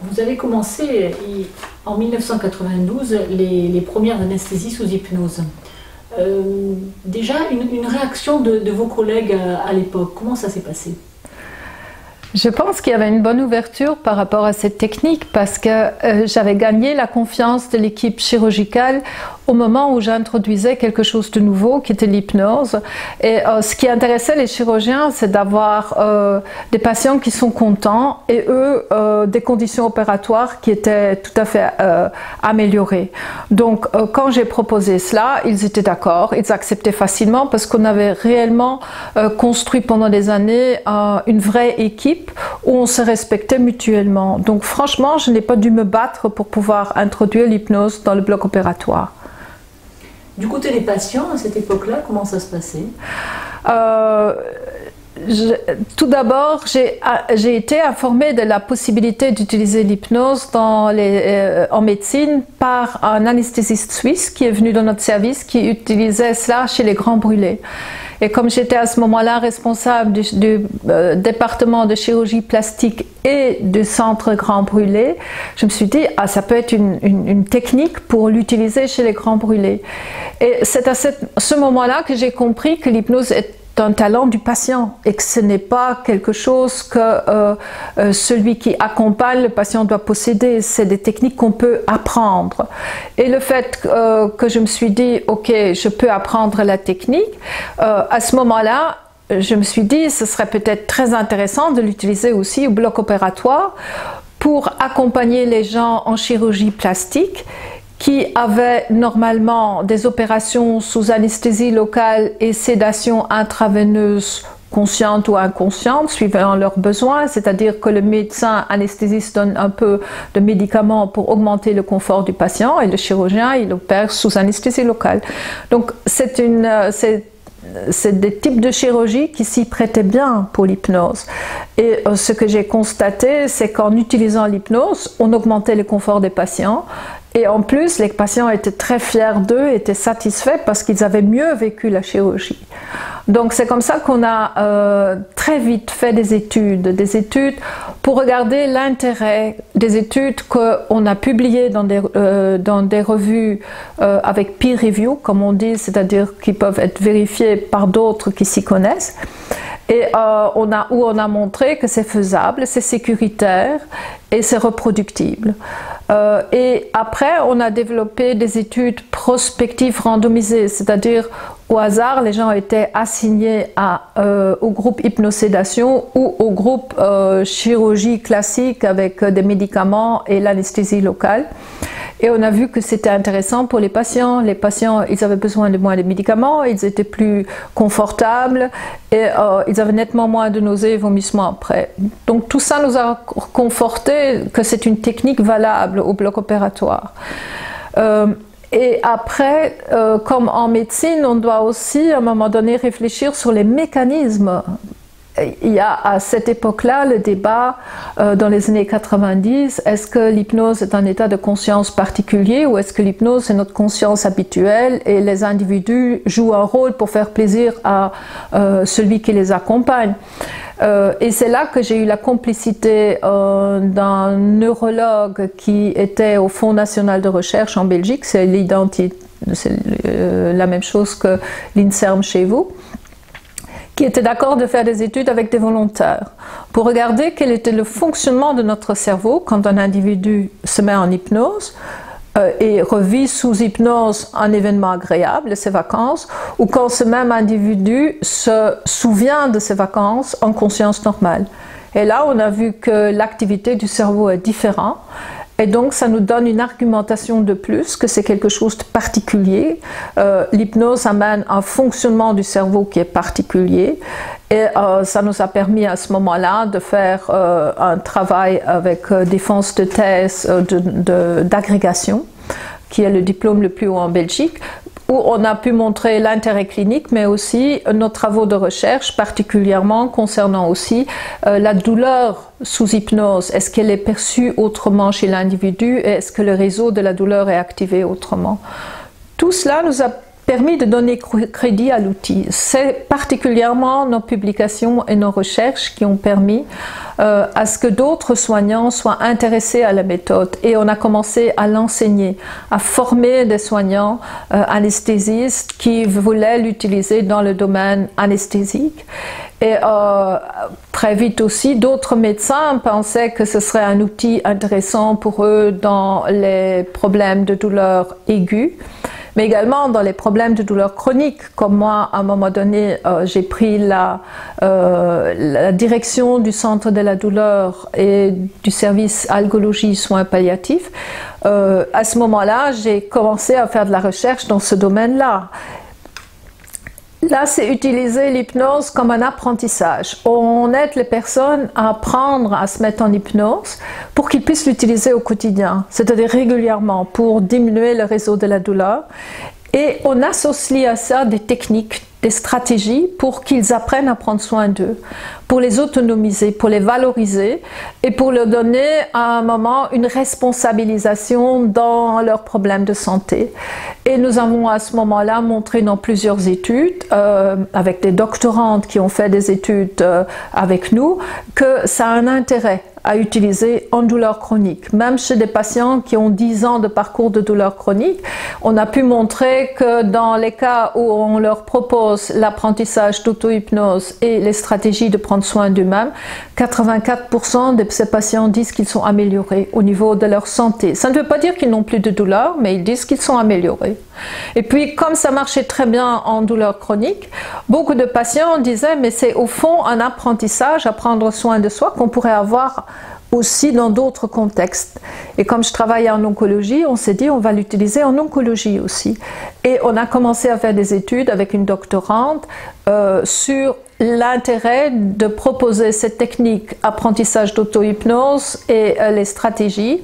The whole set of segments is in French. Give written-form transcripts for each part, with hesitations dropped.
vous avez commencé en 1992 les premières anesthésies sous hypnose. Déjà, une réaction de vos collègues à l'époque, comment ça s'est passé? Je pense qu'il y avait une bonne ouverture par rapport à cette technique parce que j'avais gagné la confiance de l'équipe chirurgicale au moment où j'introduisais quelque chose de nouveau qui était l'hypnose. Et ce qui intéressait les chirurgiens, c'est d'avoir des patients qui sont contents et eux, des conditions opératoires qui étaient tout à fait améliorées. Donc quand j'ai proposé cela, ils étaient d'accord, ils acceptaient facilement parce qu'on avait réellement construit pendant des années une vraie équipe où on se respectait mutuellement. Donc franchement, je n'ai pas dû me battre pour pouvoir introduire l'hypnose dans le bloc opératoire. Du côté des patients, à cette époque-là, comment ça se passait? Tout d'abord, j'ai été informée de la possibilité d'utiliser l'hypnose en médecine par un anesthésiste suisse qui est venu dans notre service, qui utilisait cela chez les grands brûlés. Et comme j'étais à ce moment-là responsable du département de chirurgie plastique et du centre Grands Brûlés, je me suis dit, ah, ça peut être une technique pour l'utiliser chez les grands brûlés. Et c'est à ce moment-là que j'ai compris que l'hypnose est un talent du patient et que ce n'est pas quelque chose que celui qui accompagne le patient doit posséder. C'est des techniques qu'on peut apprendre. Et le fait que je me suis dit, ok, je peux apprendre la technique, à ce moment-là, je me suis dit, ce serait peut-être très intéressant de l'utiliser aussi au bloc opératoire pour accompagner les gens en chirurgie plastique qui avaient normalement des opérations sous anesthésie locale et sédation intraveineuse consciente ou inconsciente, suivant leurs besoins, c'est-à-dire que le médecin anesthésiste donne un peu de médicaments pour augmenter le confort du patient et le chirurgien, il opère sous anesthésie locale. Donc c'est des types de chirurgie qui s'y prêtaient bien pour l'hypnose. Et ce que j'ai constaté, c'est qu'en utilisant l'hypnose, on augmentait le confort des patients. Et en plus, les patients étaient très fiers d'eux, étaient satisfaits parce qu'ils avaient mieux vécu la chirurgie. Donc c'est comme ça qu'on a très vite fait des études pour regarder l'intérêt des études qu'on a publiées dans des revues avec peer review, comme on dit, c'est-à-dire qui peuvent être vérifiées par d'autres qui s'y connaissent. Et où on a montré que c'est faisable, c'est sécuritaire et c'est reproductible. Et après, on a développé des études prospectives randomisées, c'est-à-dire au hasard, les gens étaient assignés au groupe hypnosédation ou au groupe chirurgie classique avec des médicaments et l'anesthésie locale. Et on a vu que c'était intéressant pour les patients. Les patients, ils avaient besoin de moins de médicaments, ils étaient plus confortables et ils avaient nettement moins de nausées et vomissements après. Donc tout ça nous a conforté que c'est une technique valable au bloc opératoire. Et après, comme en médecine, on doit aussi à un moment donné réfléchir sur les mécanismes. Il y a à cette époque-là le débat dans les années 90, est-ce que l'hypnose est un état de conscience particulier ou est-ce que l'hypnose est notre conscience habituelle et les individus jouent un rôle pour faire plaisir à celui qui les accompagne. Et c'est là que j'ai eu la complicité d'un neurologue qui était au Fonds national de recherche en Belgique, c'est la même chose que l'INSERM chez vous, qui était d'accord de faire des études avec des volontaires pour regarder quel était le fonctionnement de notre cerveau quand un individu se met en hypnose et revit sous hypnose un événement agréable, ses vacances, ou quand ce même individu se souvient de ses vacances en conscience normale. Et là, on a vu que l'activité du cerveau est différente. Et donc, ça nous donne une argumentation de plus que c'est quelque chose de particulier. L'hypnose amène un fonctionnement du cerveau qui est particulier. Et ça nous a permis à ce moment-là de faire un travail avec défense de thèse d'agrégation, qui est le diplôme le plus haut en Belgique, où on a pu montrer l'intérêt clinique, mais aussi nos travaux de recherche, particulièrement concernant aussi la douleur sous hypnose. Est-ce qu'elle est perçue autrement chez l'individu et est-ce que le réseau de la douleur est activé autrement? Tout cela nous a permis de donner crédit à l'outil. C'est particulièrement nos publications et nos recherches qui ont permis à ce que d'autres soignants soient intéressés à la méthode. Et on a commencé à l'enseigner, à former des soignants anesthésistes qui voulaient l'utiliser dans le domaine anesthésique. Et très vite aussi, d'autres médecins pensaient que ce serait un outil intéressant pour eux dans les problèmes de douleur aiguë, mais également dans les problèmes de douleur chronique. Comme moi, à un moment donné, j'ai pris la direction du centre de la douleur et du service algologie soins palliatifs. À ce moment-là, j'ai commencé à faire de la recherche dans ce domaine-là. Là, c'est utiliser l'hypnose comme un apprentissage. On aide les personnes à apprendre à se mettre en hypnose pour qu'ils puissent l'utiliser au quotidien, c'est-à-dire régulièrement pour diminuer le réseau de la douleur. Et on associe à ça des techniques, des stratégies pour qu'ils apprennent à prendre soin d'eux, pour les autonomiser, pour les valoriser et pour leur donner à un moment une responsabilisation dans leurs problèmes de santé. Et nous avons à ce moment-là montré dans plusieurs études, avec des doctorantes qui ont fait des études avec nous, que ça a un intérêt à utiliser en douleur chronique. Même chez des patients qui ont 10 ans de parcours de douleur chronique, on a pu montrer que dans les cas où on leur propose l'apprentissage d'auto-hypnose et les stratégies de prendre soin d'eux-mêmes, 84% de ces patients disent qu'ils sont améliorés au niveau de leur santé. Ça ne veut pas dire qu'ils n'ont plus de douleur, mais ils disent qu'ils sont améliorés. Et puis, comme ça marchait très bien en douleur chronique, beaucoup de patients disaient, mais c'est au fond un apprentissage à prendre soin de soi qu'on pourrait avoir aussi dans d'autres contextes. Et comme je travaille en oncologie, on s'est dit on va l'utiliser en oncologie aussi. Et on a commencé à faire des études avec une doctorante sur l'intérêt de proposer cette technique apprentissage d'auto-hypnose et les stratégies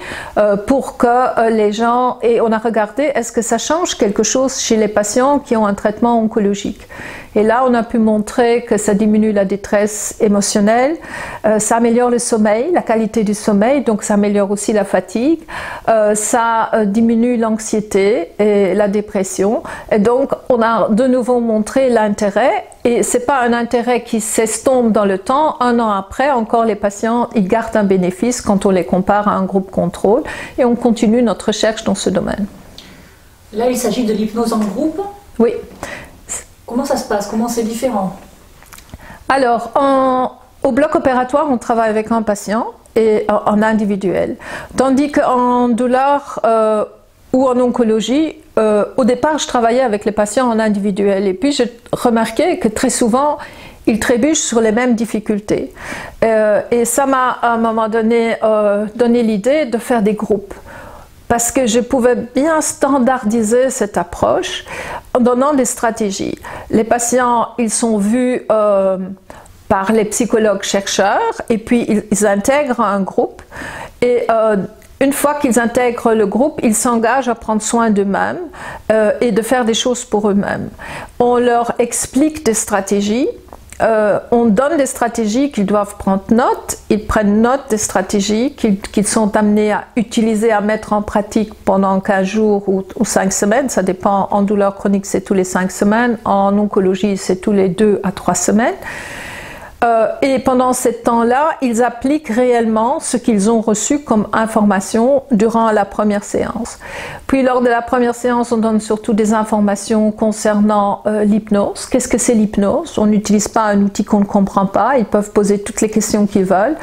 pour que les gens, et on a regardé est-ce que ça change quelque chose chez les patients qui ont un traitement oncologique. Et là on a pu montrer que ça diminue la détresse émotionnelle, ça améliore le sommeil, la qualité du sommeil, donc ça améliore aussi la fatigue, ça diminue l'anxiété et la dépression, et donc on a de nouveau montré l'intérêt. Et ce n'est pas un intérêt qui s'estompe dans le temps. Un an après, encore les patients, ils gardent un bénéfice quand on les compare à un groupe contrôle. Et on continue notre recherche dans ce domaine. Là, il s'agit de l'hypnose en groupe? Oui. Comment ça se passe? Comment c'est différent? Alors, au bloc opératoire, on travaille avec un patient et en individuel. Tandis qu'en douleur ou en oncologie, au départ, je travaillais avec les patients en individuel et puis j'ai remarqué que très souvent, ils trébuchent sur les mêmes difficultés. Et ça m'a à un moment donné donné l'idée de faire des groupes. Parce que je pouvais bien standardiser cette approche en donnant des stratégies. Les patients, ils sont vus par les psychologues chercheurs et puis ils intègrent un groupe et une fois qu'ils intègrent le groupe, ils s'engagent à prendre soin d'eux-mêmes et de faire des choses pour eux-mêmes. On leur explique des stratégies, on donne des stratégies qu'ils doivent prendre note, ils prennent note des stratégies qu'ils sont amenés à utiliser, à mettre en pratique pendant 15 jours ou 5 semaines, ça dépend, en douleur chronique c'est tous les 5 semaines, en oncologie c'est tous les 2 à 3 semaines. Et pendant ce temps-là, ils appliquent réellement ce qu'ils ont reçu comme information durant la première séance. Puis lors de la première séance, on donne surtout des informations concernant l'hypnose. Qu'est-ce que c'est l'hypnose? On n'utilise pas un outil qu'on ne comprend pas, ils peuvent poser toutes les questions qu'ils veulent.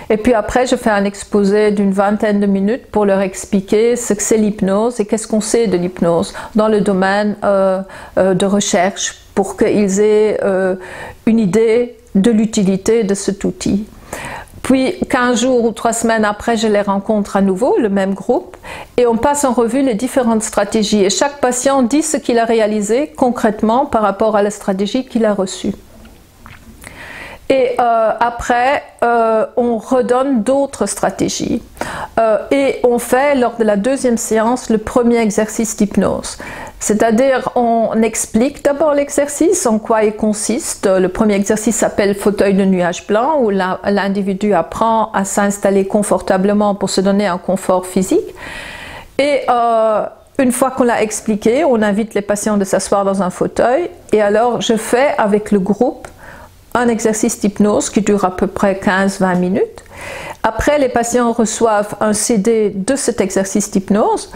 Et puis après, je fais un exposé d'une vingtaine de minutes pour leur expliquer ce que c'est l'hypnose et qu'est-ce qu'on sait de l'hypnose dans le domaine de recherche pour qu'ils aient une idée de l'utilité de cet outil. Puis 15 jours ou 3 semaines après, je les rencontre à nouveau, le même groupe, et on passe en revue les différentes stratégies. Et chaque patient dit ce qu'il a réalisé concrètement par rapport à la stratégie qu'il a reçue. Et après, on redonne d'autres stratégies. Et on fait, lors de la deuxième séance, le premier exercice d'hypnose. C'est-à-dire, on explique d'abord l'exercice, en quoi il consiste. Le premier exercice s'appelle fauteuil de nuage blanc, où l'individu apprend à s'installer confortablement pour se donner un confort physique. Et une fois qu'on l'a expliqué, on invite les patients de s'asseoir dans un fauteuil et alors je fais avec le groupe un exercice d'hypnose qui dure à peu près 15-20 minutes. Après, les patients reçoivent un CD de cet exercice d'hypnose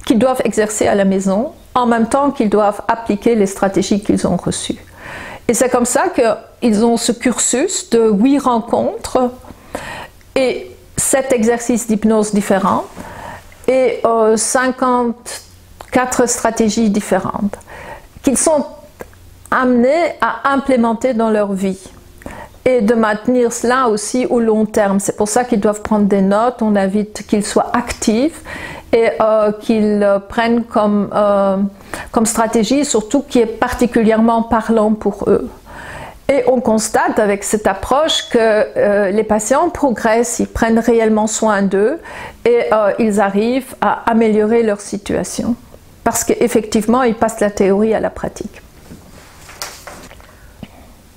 qu'ils doivent exercer à la maison en même temps qu'ils doivent appliquer les stratégies qu'ils ont reçues. Et c'est comme ça qu'ils ont ce cursus de 8 rencontres et 7 exercices d'hypnose différents et 54 stratégies différentes qu'ils sont amenés à implémenter dans leur vie et de maintenir cela aussi au long terme. C'est pour ça qu'ils doivent prendre des notes, on invite qu'ils soient actifs et qu'ils prennent comme stratégie surtout qui est particulièrement parlant pour eux. Et on constate avec cette approche que les patients progressent, ils prennent réellement soin d'eux et ils arrivent à améliorer leur situation. Parce qu'effectivement, ils passent la théorie à la pratique.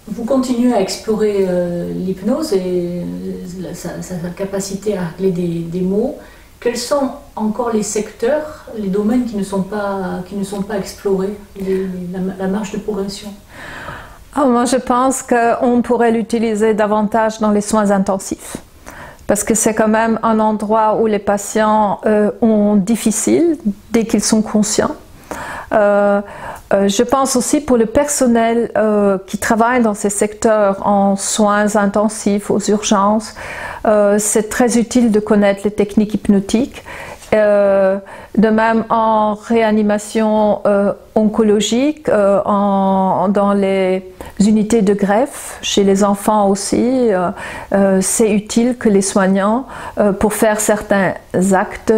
Vous continuez à explorer l'hypnose et sa capacité à régler des maux. Quels sont encore les secteurs, les domaines qui ne sont pas explorés, la marge de progression? Moi, je pense qu'on pourrait l'utiliser davantage dans les soins intensifs. Parce que c'est quand même un endroit où les patients ont difficile dès qu'ils sont conscients. Je pense aussi pour le personnel qui travaille dans ces secteurs en soins intensifs, aux urgences, c'est très utile de connaître les techniques hypnotiques. De même en réanimation oncologique, dans les unités de greffe, chez les enfants aussi, c'est utile que les soignants, pour faire certains actes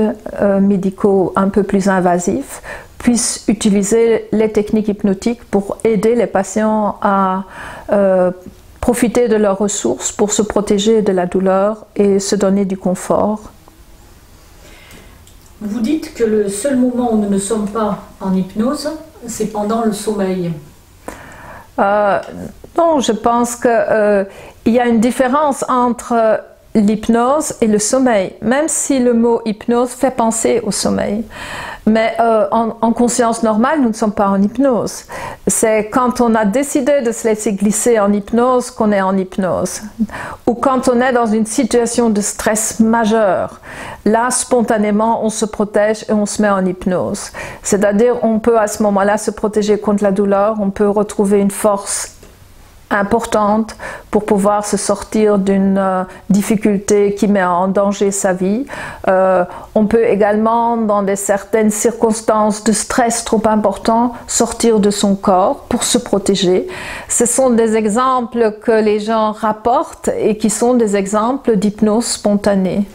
médicaux un peu plus invasifs, puissent utiliser les techniques hypnotiques pour aider les patients à profiter de leurs ressources pour se protéger de la douleur et se donner du confort. Vous dites que le seul moment où nous ne sommes pas en hypnose, c'est pendant le sommeil. Non, je pense qu'il y a une différence entre l'hypnose et le sommeil, même si le mot hypnose fait penser au sommeil. Mais en conscience normale, nous ne sommes pas en hypnose. C'est quand on a décidé de se laisser glisser en hypnose qu'on est en hypnose. Ou quand on est dans une situation de stress majeur, là, spontanément, on se protège et on se met en hypnose. C'est-à-dire, on peut à ce moment-là se protéger contre la douleur, on peut retrouver une force importante pour pouvoir se sortir d'une difficulté qui met en danger sa vie. On peut également, dans certaines circonstances de stress trop important, sortir de son corps pour se protéger. Ce sont des exemples que les gens rapportent et qui sont des exemples d'hypnose spontanée.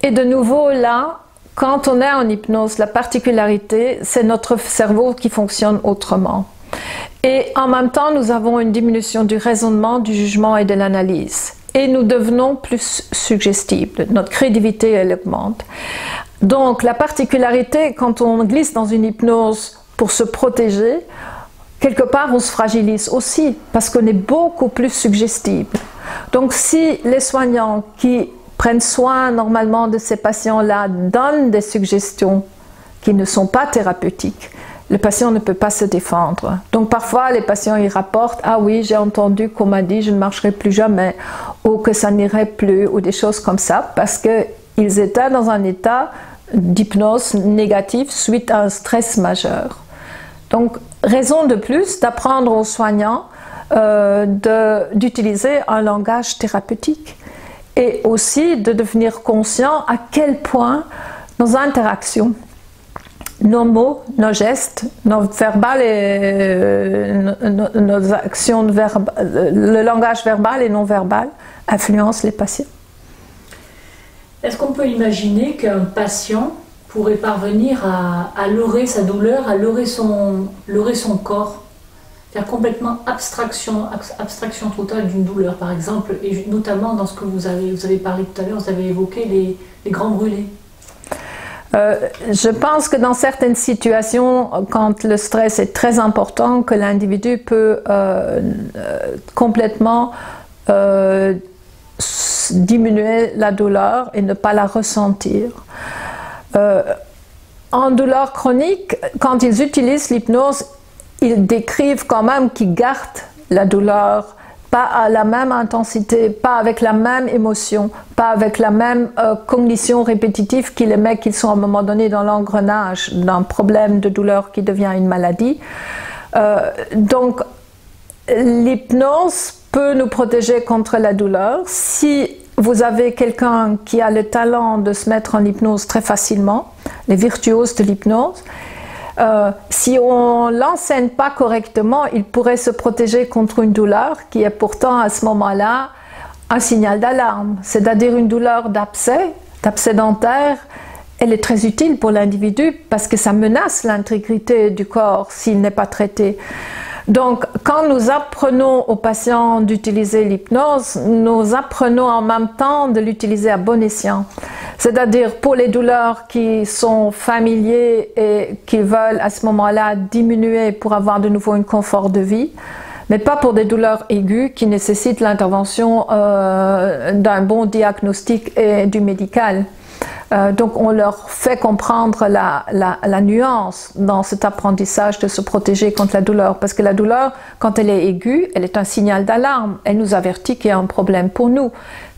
Et de nouveau là, quand on est en hypnose, la particularité, c'est notre cerveau qui fonctionne autrement. Et en même temps, nous avons une diminution du raisonnement, du jugement et de l'analyse. Et nous devenons plus suggestibles. Notre crédibilité, elle augmente. Donc, la particularité, quand on glisse dans une hypnose pour se protéger, quelque part, on se fragilise aussi, parce qu'on est beaucoup plus suggestible. Donc, si les soignants qui prennent soin normalement de ces patients-là donnent des suggestions qui ne sont pas thérapeutiques, le patient ne peut pas se défendre. Donc parfois les patients ils rapportent « Ah oui, j'ai entendu qu'on m'a dit je ne marcherai plus jamais » ou que ça n'irait plus ou des choses comme ça parce qu'ils étaient dans un état d'hypnose négative suite à un stress majeur. Donc raison de plus d'apprendre aux soignants d'utiliser un langage thérapeutique et aussi de devenir conscient à quel point nos interactions, nos mots, nos gestes, nos verbales et nos actions, le langage verbal et non verbal influencent les patients. Est-ce qu'on peut imaginer qu'un patient pourrait parvenir à leurrer sa douleur, à leurrer son corps, faire complètement abstraction totale d'une douleur par exemple, et notamment dans ce que vous avez parlé tout à l'heure, vous avez évoqué les grands brûlés? Je pense que dans certaines situations, quand le stress est très important, que l'individu peut complètement diminuer la douleur et ne pas la ressentir. en douleur chronique, quand ils utilisent l'hypnose, ils décrivent quand même qu'ils gardent la douleur, pas à la même intensité, pas avec la même émotion, pas avec la même cognition répétitive qu'ils aimaient qu'ils sont à un moment donné dans l'engrenage d'un problème de douleur qui devient une maladie. Donc, l'hypnose peut nous protéger contre la douleur. Si vous avez quelqu'un qui a le talent de se mettre en hypnose très facilement, les virtuoses de l'hypnose, si on ne l'enseigne pas correctement, il pourrait se protéger contre une douleur qui est pourtant à ce moment-là un signal d'alarme, c'est-à-dire une douleur d'abcès dentaire. Elle est très utile pour l'individu parce que ça menace l'intégrité du corps s'il n'est pas traité. Donc, quand nous apprenons aux patients d'utiliser l'hypnose, nous apprenons en même temps de l'utiliser à bon escient. C'est-à-dire pour les douleurs qui sont familières et qui veulent à ce moment-là diminuer pour avoir de nouveau un confort de vie, mais pas pour des douleurs aiguës qui nécessitent l'intervention d'un bon diagnostic et du médical. Donc on leur fait comprendre la nuance dans cet apprentissage de se protéger contre la douleur, parce que la douleur, quand elle est aiguë, elle est un signal d'alarme, elle nous avertit qu'il y a un problème pour nous.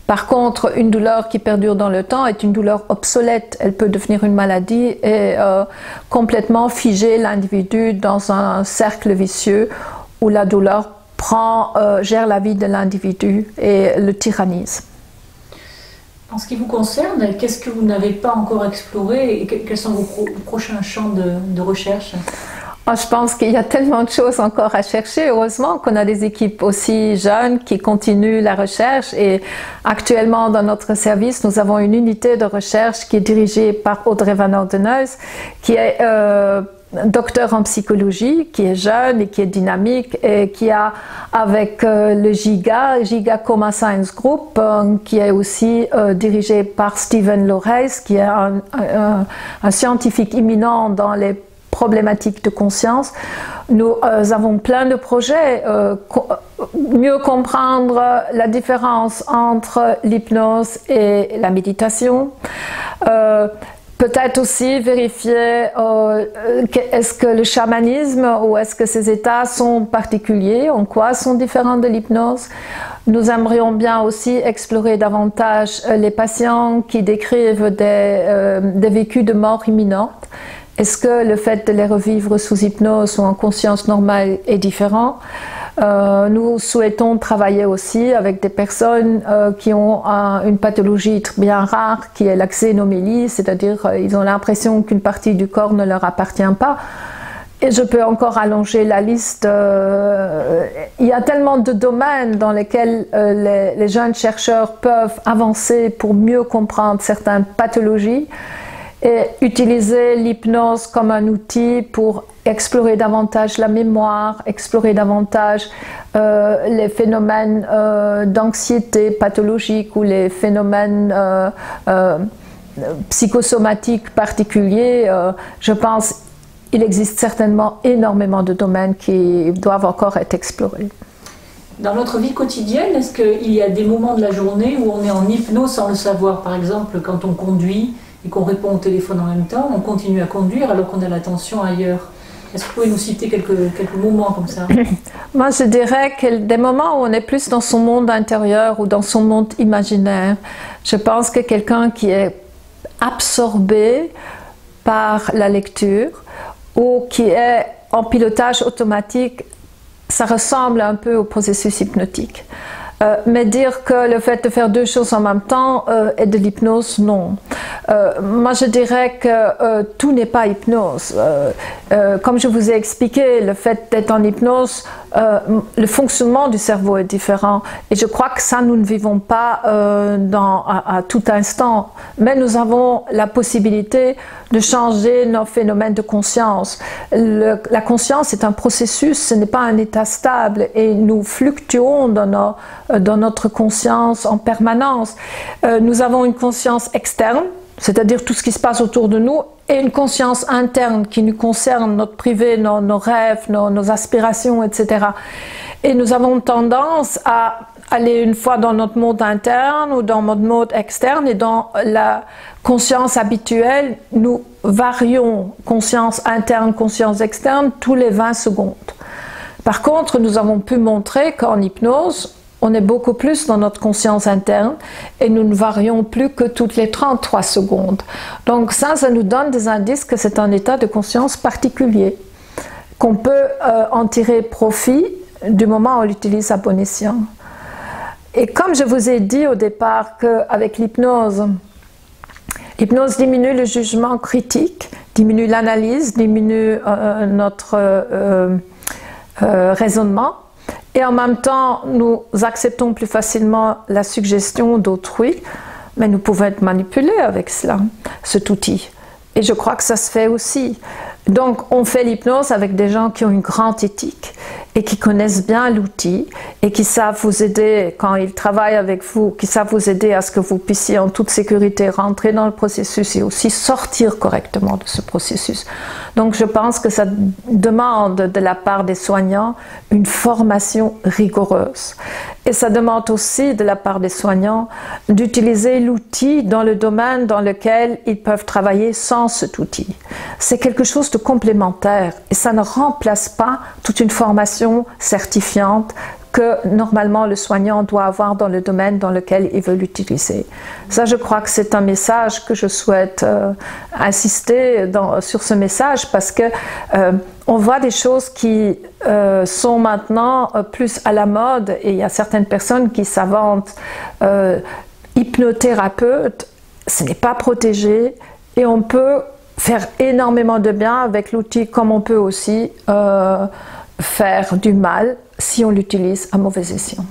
Par contre, une douleur qui perdure dans le temps est une douleur obsolète, elle peut devenir une maladie et complètement figer l'individu dans un cercle vicieux où la douleur gère la vie de l'individu et le tyrannise. En ce qui vous concerne, qu'est-ce que vous n'avez pas encore exploré et quels sont vos prochains champs de recherche? Je pense qu'il y a tellement de choses encore à chercher. Heureusement qu'on a des équipes aussi jeunes qui continuent la recherche, et actuellement dans notre service, nous avons une unité de recherche qui est dirigée par Audrey Van Oudenhuis, qui est docteur en psychologie, qui est jeune et qui est dynamique, et qui a avec le Giga Coma Science Group, qui est aussi dirigé par Stephen Lorais, qui est un scientifique éminent dans les problématiques de conscience. Nous avons plein de projets, mieux comprendre la différence entre l'hypnose et la méditation, peut-être aussi vérifier est-ce que le chamanisme ou est-ce que ces états sont particuliers, en quoi sont différents de l'hypnose. Nous aimerions bien aussi explorer davantage les patients qui décrivent des vécus de mort imminente. Est-ce que le fait de les revivre sous hypnose ou en conscience normale est différent? Nous souhaitons travailler aussi avec des personnes qui ont une pathologie bien rare qui est la xénomélie, c'est-à-dire ils ont l'impression qu'une partie du corps ne leur appartient pas. Et je peux encore allonger la liste. Il y a tellement de domaines dans lesquels les jeunes chercheurs peuvent avancer pour mieux comprendre certaines pathologies et utiliser l'hypnose comme un outil pour explorer davantage la mémoire, explorer davantage les phénomènes d'anxiété pathologique ou les phénomènes psychosomatiques particuliers. Je pense qu'il existe certainement énormément de domaines qui doivent encore être explorés. Dans notre vie quotidienne, est-ce qu'il y a des moments de la journée où on est en hypnose sans le savoir? Par exemple, quand on conduit et qu'on répond au téléphone en même temps, on continue à conduire alors qu'on a l'attention ailleurs. Est-ce que vous pouvez nous citer quelques moments comme ça? Moi, je dirais que des moments où on est plus dans son monde intérieur ou dans son monde imaginaire. Je pense que quelqu'un qui est absorbé par la lecture ou qui est en pilotage automatique, ça ressemble un peu au processus hypnotique. Mais dire que le fait de faire deux choses en même temps est de l'hypnose, non. Moi, je dirais que tout n'est pas hypnose. Comme je vous ai expliqué, le fait d'être en hypnose, le fonctionnement du cerveau est différent. Et je crois que ça, nous ne vivons pas à tout instant. Mais nous avons la possibilité de changer nos phénomènes de conscience. La conscience est un processus, ce n'est pas un état stable. Et nous fluctuons dans notre conscience en permanence. Nous avons une conscience externe, c'est-à-dire tout ce qui se passe autour de nous, et une conscience interne qui nous concerne, notre privé, nos rêves, nos aspirations, etc. Et nous avons tendance à aller une fois dans notre mode interne ou dans notre mode externe, et dans la conscience habituelle, nous varions conscience interne, conscience externe tous les 20 secondes. Par contre, nous avons pu montrer qu'en hypnose, on est beaucoup plus dans notre conscience interne et nous ne varions plus que toutes les 33 secondes. Donc ça nous donne des indices que c'est un état de conscience particulier, qu'on peut en tirer profit du moment où on l'utilise à bon escient. Et comme je vous ai dit au départ qu'avec l'hypnose diminue le jugement critique, diminue l'analyse, diminue notre raisonnement, et en même temps nous acceptons plus facilement la suggestion d'autrui, mais nous pouvons être manipulés avec cela, cet outil. Et je crois que ça se fait aussi. Donc on fait l'hypnose avec des gens qui ont une grande éthique et qui connaissent bien l'outil et qui savent vous aider quand ils travaillent avec vous, qui savent vous aider à ce que vous puissiez en toute sécurité rentrer dans le processus et aussi sortir correctement de ce processus. Donc je pense que ça demande de la part des soignants une formation rigoureuse. Et ça demande aussi de la part des soignants d'utiliser l'outil dans le domaine dans lequel ils peuvent travailler sans cet outil. C'est quelque chose de complémentaire et ça ne remplace pas toute une formation certifiante que normalement le soignant doit avoir dans le domaine dans lequel il veut l'utiliser. Ça, je crois que c'est un message que je souhaite insister sur ce message, parce que on voit des choses qui sont maintenant plus à la mode, et il y a certaines personnes qui s'inventent hypnothérapeutes. Ce n'est pas protégé et on peut faire énormément de bien avec l'outil, comme on peut aussi faire du mal si on l'utilise à mauvais escient.